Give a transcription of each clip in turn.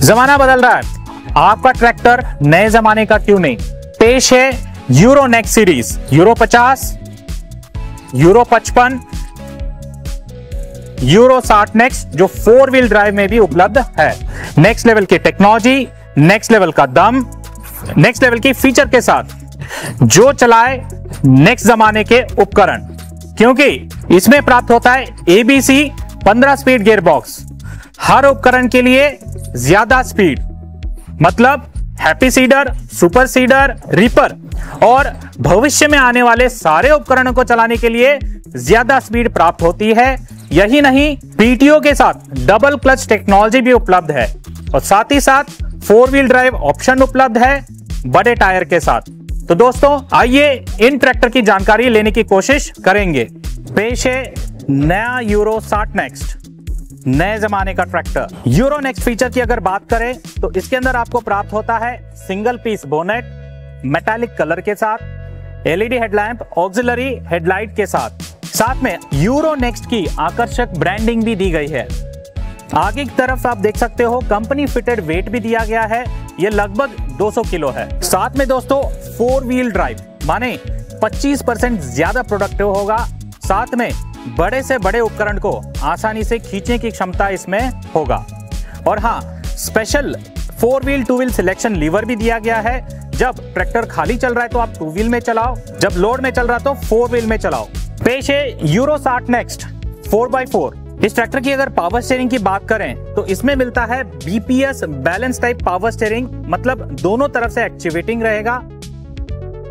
जमाना बदल रहा है, आपका ट्रैक्टर नए जमाने का क्यों नहीं। पेश है euro next series, euro 50, euro 55, euro 60 next, जो 4 व्हील ड्राइव में भी उपलब्ध है। नेक्स्ट लेवल की टेक्नोलॉजी, नेक्स्ट लेवल का दम, नेक्स्ट लेवल की फीचर के साथ जो चलाए नेक्स्ट जमाने के उपकरण, क्योंकि इसमें प्राप्त होता है ABC 15 स्पीड गियर बॉक्स। हर उपकरण के लिए ज्यादा स्पीड, मतलब happy seeder, super seeder, reaper और भविष्य में आने वाले सारे उपकरणों को चलाने के लिए ज्यादा स्पीड प्राप्त होती है। यही नहीं, PTO के साथ डबल क्लच टेक्नोलॉजी भी उपलब्ध है और साथ ही साथ 4 व्हील ड्राइव ऑप्शन उपलब्ध है बड़े टायर के साथ। तो दोस्तों आइए इन ट्रैक्टर की जानकारी लेने की कोशिश करेंगे। पेश है नया यूरो 60 नेक्स्ट, नए जमाने का ट्रैक्टर। यूरो नेक्स्ट फीचर की अगर बात करें तो इसके अंदर आपको प्राप्त होता है single piece bonnet, metallic colour के साथ, LED हेडलैम्प, ऑक्सिलरी हेडलाइट के साथ में यूरो नेक्स्ट की आकर्षक ब्रांडिंग भी दी गई है। आगे की तरफ आप देख सकते हो कंपनी फिटेड वेट भी दिया गया है, ये लगभग 200 किलो है। साथ में दोस्तों 4 व्हील ड्राइव माने 25% ज्यादा प्रोडक्टिव होगा। साथ में बड़े से बड़े उपकरण को आसानी से खींचने की क्षमता इसमें होगा। और हाँ, special 4 wheel 2 wheel selection lever भी दिया गया है। जब ट्रैक्टर खाली चल रहा है तो आप 2 व्हील में चलाओ, जब लोड में चल रहा है तो 4 व्हील में चलाओ। पेश है यूरो 60 नेक्स्ट 4x4। इस ट्रैक्टर की अगर पावर स्टीयरिंग की बात करें तो इसमें मिलता है BPS balance type power steering, मतलब दोनों तरफ से एक्टिवेटिंग रहेगा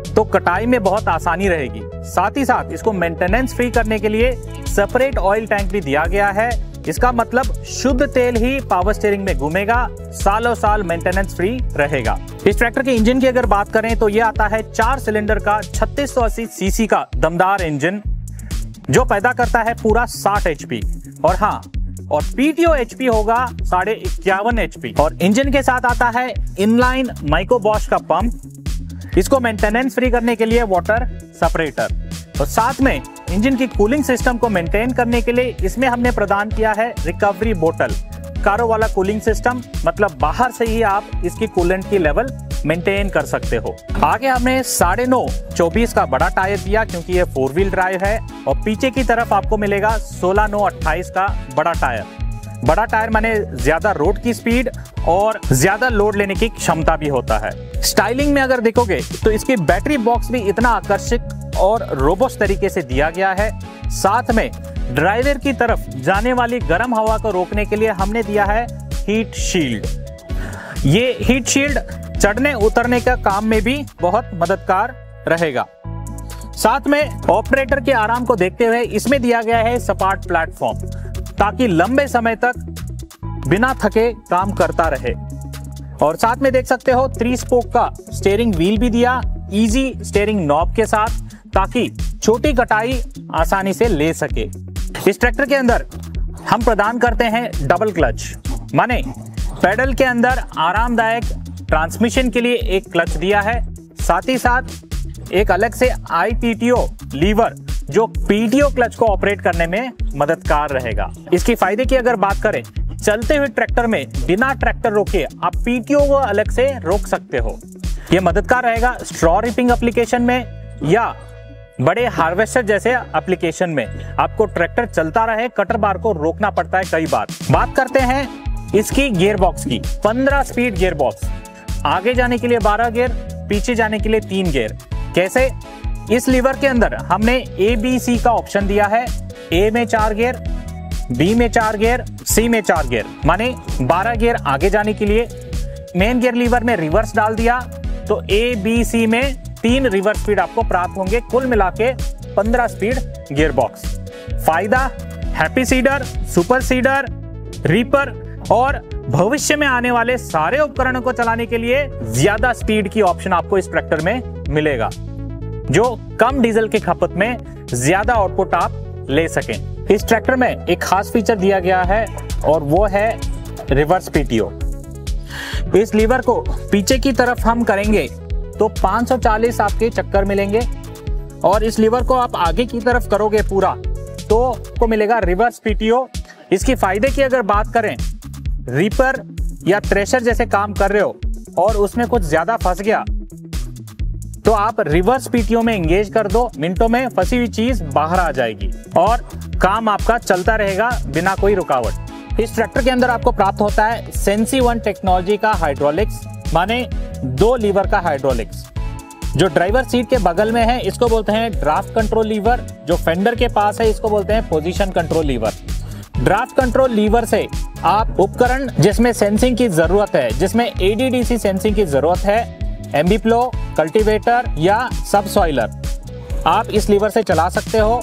तो कटाई में बहुत आसानी रहेगी। साथ ही साथ इसको मेंटेनेंस फ्री करने के लिए सेपरेट ऑयल टैंक भी दिया गया है। इसका मतलब शुद्ध तेल ही पावर स्टीयरिंग में घूमेगा, सालों साल मेंटेनेंस फ्री रहेगा। इस ट्रैक्टर के इंजन की अगर बात करें तो यह आता है 4 सिलेंडर का 3680 सीसी का दमदार इंजन, जो पैदा करता है पूरा 60 HP। और हाँ, और PTO HP होगा 51.5 HP। और इंजन के साथ आता है इनलाइन माइक्रो बॉश का पंप, इसको मेंटेनेंस फ्री करने के लिए वाटर सेपरेटर। और साथ में इंजन की कूलिंग सिस्टम को मेंटेन करने के लिए इसमें हमने प्रदान किया है रिकवरी बोतल, कारो वाला कूलिंग सिस्टम, मतलब बाहर से ही आप इसकी कूलेंट की लेवल मेंटेन कर सकते हो। आगे हमने 9.5/24 का बड़ा टायर दिया क्योंकि ये 4 व्हील ड्राइव है। और पीछे की तरफ आपको मिलेगा 16/9/28 का बड़ा टायर। बड़ा टायर माने ज्यादा रोड की स्पीड और ज्यादा लोड लेने की क्षमता भी होता है। स्टाइलिंग में अगर देखोगे तो इसकी बैटरी बॉक्स भी इतना आकर्षक और रोबस्ट तरीके से दिया गया है। साथ में ड्राइवर की तरफ जाने वाली गर्म हवा को रोकने के लिए हमने दिया है हीट शील्ड। ये हीट शील्ड चढ़ने उतरने का काम में भी बहुत मददगार रहेगा। साथ में ऑपरेटर के आराम को देखते हुए इसमें दिया गया है सपाट प्लेटफॉर्म, ताकि लंबे समय तक बिना थके काम करता रहे। और साथ में देख सकते हो 3 स्पोक का स्टीयरिंग व्हील भी दिया, इजी स्टीयरिंग नॉब के साथ, ताकि छोटी कटाई आसानी से ले सके। इस ट्रैक्टर के अंदर हम प्रदान करते हैं डबल क्लच, माने पेडल के अंदर आरामदायक ट्रांसमिशन के लिए एक क्लच दिया है। साथ ही साथ एक अलग से IPTO लीवर, जो PTO क्लच को ऑपरेट करने में मददगार रहेगा। इसकी फायदे की अगर बात करें, चलते हुए ट्रैक्टर में बिना ट्रैक्टर रोके आप PTO को अलग से रोक सकते हो। यह मददगार रहेगा स्ट्रॉ रिपिंग एप्लीकेशन में या बड़े हार्वेस्टर जैसे एप्लीकेशन में। आपको ट्रैक्टर चलता रहे, कटर बार को रोकना पड़ता है कई बार। बात करते हैं इसकी गियर बॉक्स की। 15 स्पीड गियर बॉक्स, आगे जाने के लिए 12 गियर, पीछे जाने के लिए 3 गियर। कैसे? इस लीवर के अंदर हमने ABC का ऑप्शन दिया है। A में 4 गियर, B में 4 गियर, C में 4 गियर, माने 12 गियर आगे जाने के लिए। मेन गियर लीवर में रिवर्स डाल दिया तो ABC में 3 रिवर्स स्पीड आपको प्राप्त होंगे। कुल मिला के 15 स्पीड गियर बॉक्स। फायदा, happy seeder, super seeder, reaper और भविष्य में आने वाले सारे उपकरणों को चलाने के लिए ज्यादा स्पीड की ऑप्शन आपको इस ट्रैक्टर में मिलेगा, जो कम डीजल की खपत में ज्यादा आउटपुट आप ले सकें। इस ट्रैक्टर में एक खास फीचर दिया गया है और वो है रिवर्स PTO। इस लीवर को पीछे की तरफ हम करेंगे तो 540 आपके चक्कर मिलेंगे और इस लीवर को आप आगे की तरफ करोगे पूरा तो आपको मिलेगा रिवर्स PTO। इसकी फायदे की अगर बात करें, रीपर या थ्रेशर जैसे काम कर रहे हो और उसमें कुछ ज्यादा फंस गया, तो आप रिवर्स पीटीओ में एंगेज कर दो, मिनटों में फंसी हुई चीज बाहर आ जाएगी और काम आपका चलता रहेगा बिना कोई रुकावट। इस ट्रैक्टर के अंदर आपको प्राप्त होता है सेंसी वन टेक्नोलॉजी का हाइड्रोलिक्स, माने 2 लीवर का हाइड्रोलिक्स। जो ड्राइवर सीट के बगल में है इसको बोलते हैं ड्राफ्ट कंट्रोल लीवर, जो फेंडर के पास है इसको बोलते हैं position control lever. Draft control lever से आप उपकरण जिसमें सेंसिंग की जरूरत है, जिसमें एडीडीसी सेंसिंग की जरूरत है, एम्बीप्लो, कल्टीवेटर या सब सॉइलर, आप इस लीवर से चला सकते हो।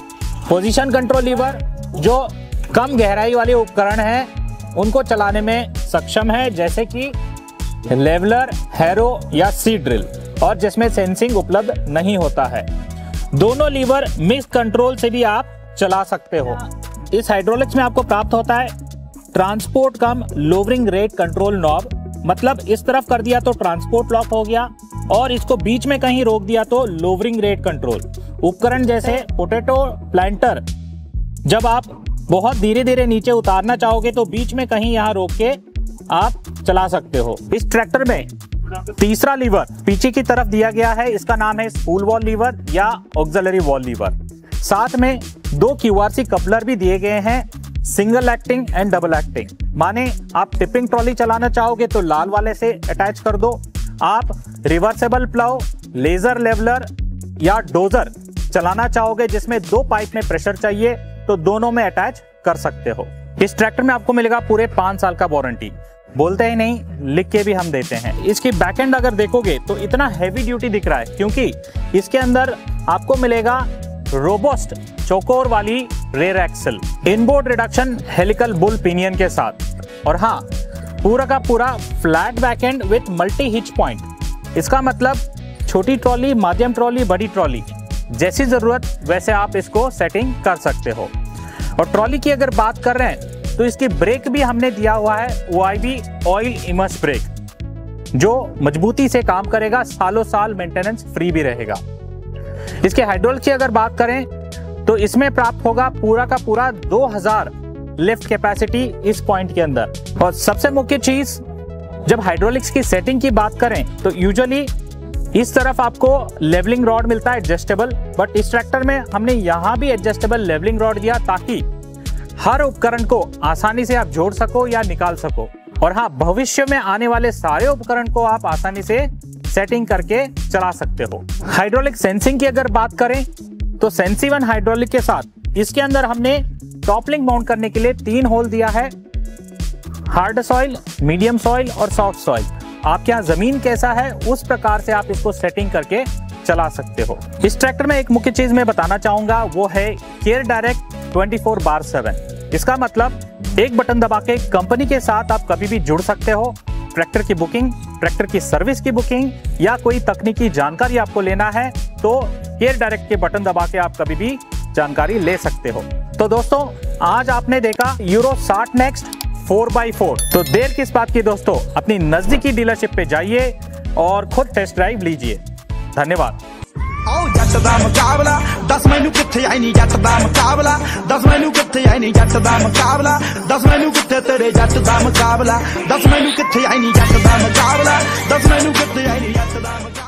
पोजीशन कंट्रोल लीवर जो कम गहराई वाले उपकरण हैं उनको चलाने में सक्षम है, जैसे कि लेवलर, हैरो या सीड ड्रिल, और जिसमें सेंसिंग उपलब्ध नहीं होता है। दोनों लीवर मिक्स कंट्रोल से भी आप चला सकते हो। इस हाइड्रोलिक्स में आपको प्राप्त होता है ट्रांसपोर्ट कम लोवरिंग रेट कंट्रोल नॉब, मतलब इस तरफ कर दिया तो ट्रांसपोर्ट लॉक हो गया और इसको बीच में कहीं रोक दिया तो लोवरिंग रेट कंट्रोल। उपकरण जैसे पोटैटो प्लांटर, जब आप बहुत धीरे धीरे नीचे उतारना चाहोगे तो बीच में कहीं यहाँ रोक के आप चला सकते हो। इस ट्रैक्टर में तीसरा लीवर पीछे की तरफ दिया गया है, इसका नाम है स्पूल वॉल लीवर या ऑक्सिलरी वॉल लीवर। साथ में 2 QRC कपलर भी दिए गए हैं, single acting and double acting, माने आप टिपिंग ट्रॉली चलाना चाहोगे तो लाल वाले से अटैच कर दो, आप रिवर्सेबल प्लाउ, लेजर लेवलर या डोजर चलाना चाहोगे जिसमें 2 पाइप में प्रेशर चाहिए तो दोनों में अटैच कर सकते हो। इस ट्रैक्टर में आपको मिलेगा पूरे 5 साल का वारंटी, बोलते ही नहीं लिख के भी हम देते हैं। इसकी बैकएंड अगर देखोगे तो इतना हैवी ड्यूटी दिख रहा है क्योंकि इसके अंदर आपको मिलेगा रोबोस्ट चौकोर वाली rear axle, inboard reduction helical bull pinion के साथ, और हाँ पूरा का पूरा flat backend with multi hitch point. इसका मतलब छोटी ट्रॉली, माध्यम ट्रॉली, बड़ी ट्रॉली, जैसी जरूरत वैसे आप इसको सेटिंग कर सकते हो। और ट्रॉली की अगर बात कर रहे हैं तो इसकी ब्रेक भी हमने दिया हुआ है OIB ऑयल इमर्स ब्रेक, जो मजबूती से काम करेगा, सालों साल मेंटेनेंस फ्री भी रहेगा। इसके हाइड्रोलिक्स की अगर बात करें तो इसमें प्राप्त होगा पूरा का पूरा 2000 लिफ्ट कैपेसिटी इस पॉइंट के अंदर। और सबसे मुख्य चीज, जब हाइड्रोलिक्स की सेटिंग की बात करें तो यूजुअली इस तरफ आपको लेवलिंग रॉड मिलता है एडजस्टेबल, बट इस ट्रैक्टर में हमने यहां भी एडजस्टेबल लेवलिंग रॉड दिया ताकि हर उपकरण को आसानी से आप जोड़ सको या निकाल सको। और हाँ, भविष्य में आने वाले सारे उपकरण को आप आसानी से सेटिंग करके चला सकते हो। हाइड्रोलिक सेंसिंग की अगर बात करें तो सेंसी वन हाइड्रोलिक के साथ इसके अंदर हमने टॉप लिंक माउंट करने के लिए 3 होल दिया है, हार्ड सॉइल, मीडियम सॉइल और सॉफ्ट सॉइल। आपके यहाँ जमीन कैसा है उस प्रकार से आप इसको सेटिंग करके चला सकते हो। इस ट्रैक्टर में एक मुख्य चीज मैं बताना चाहूंगा, वो है केयर डायरेक्ट 24/7। इसका मतलब एक बटन दबा के कंपनी के साथ आप कभी भी जुड़ सकते हो। ट्रैक्टर की बुकिंग, ट्रैक्टर की सर्विस की बुकिंग या कोई तकनीकी जानकारी आपको लेना है तो केयर डायरेक्ट के बटन दबा के आप कभी भी जानकारी ले सकते हो। तो दोस्तों, आज आपने देखा यूरो 60 नेक्स्ट 4x4, तो देर किस बात की दोस्तों, अपनी नजदीकी डीलरशिप पे जाइए और खुद टेस्ट ड्राइव लीजिए। धन्यवाद। जट दा मुकाबला 10 मैनू किथे आई नी, जट दा मुकाबला 10 मैनू किथे आई नी, जट दा मुकाबला 10 मैनू किथे तेरे जट दा मुकाबला 10 मैनू किथे आई नी, जट दा मुकाबला 10 मैनू किथे आई नी, जट दा